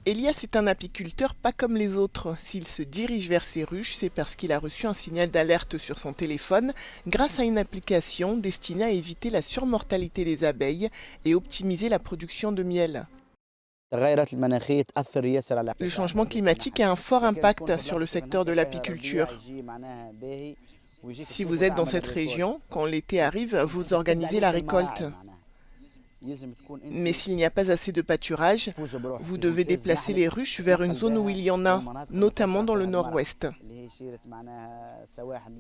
Elias est un apiculteur pas comme les autres. S'il se dirige vers ses ruches, c'est parce qu'il a reçu un signal d'alerte sur son téléphone grâce à une application destinée à éviter la surmortalité des abeilles et optimiser la production de miel. Le changement climatique a un fort impact sur le secteur de l'apiculture. Si vous êtes dans cette région, quand l'été arrive, vous organisez la récolte. Mais s'il n'y a pas assez de pâturage, vous devez déplacer les ruches vers une zone où il y en a, notamment dans le nord-ouest.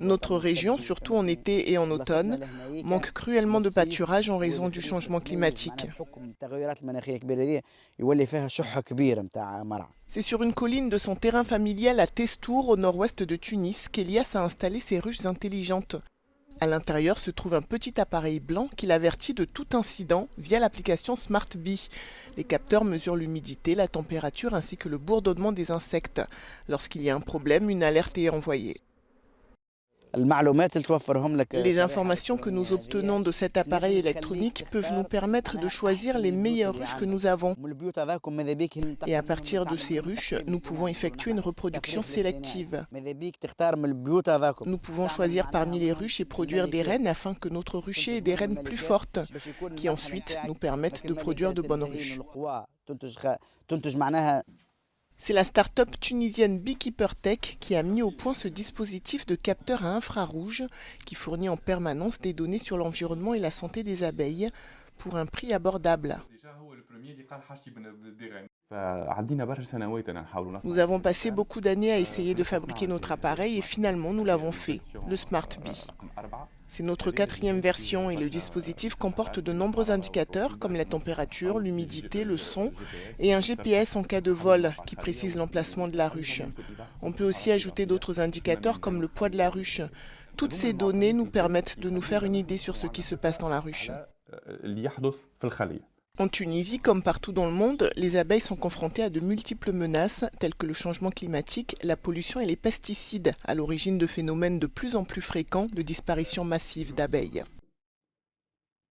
Notre région, surtout en été et en automne, manque cruellement de pâturage en raison du changement climatique. C'est sur une colline de son terrain familial à Testour, au nord-ouest de Tunis, qu'Elias a installé ses ruches intelligentes. À l'intérieur se trouve un petit appareil blanc qui l'avertit de tout incident via l'application Smart Bee. Les capteurs mesurent l'humidité, la température ainsi que le bourdonnement des insectes. Lorsqu'il y a un problème, une alerte est envoyée. Les informations que nous obtenons de cet appareil électronique peuvent nous permettre de choisir les meilleures ruches que nous avons. Et à partir de ces ruches, nous pouvons effectuer une reproduction sélective. Nous pouvons choisir parmi les ruches et produire des reines afin que notre rucher ait des reines plus fortes, qui ensuite nous permettent de produire de bonnes ruches. C'est la start-up tunisienne Beekeeper Tech qui a mis au point ce dispositif de capteur à infrarouge qui fournit en permanence des données sur l'environnement et la santé des abeilles pour un prix abordable. Nous avons passé beaucoup d'années à essayer de fabriquer notre appareil et finalement nous l'avons fait, le Smart Bee. C'est notre 4e version et le dispositif comporte de nombreux indicateurs comme la température, l'humidité, le son et un GPS en cas de vol qui précise l'emplacement de la ruche. On peut aussi ajouter d'autres indicateurs comme le poids de la ruche. Toutes ces données nous permettent de nous faire une idée sur ce qui se passe dans la ruche. En Tunisie, comme partout dans le monde, les abeilles sont confrontées à de multiples menaces, telles que le changement climatique, la pollution et les pesticides, à l'origine de phénomènes de plus en plus fréquents de disparition massive d'abeilles.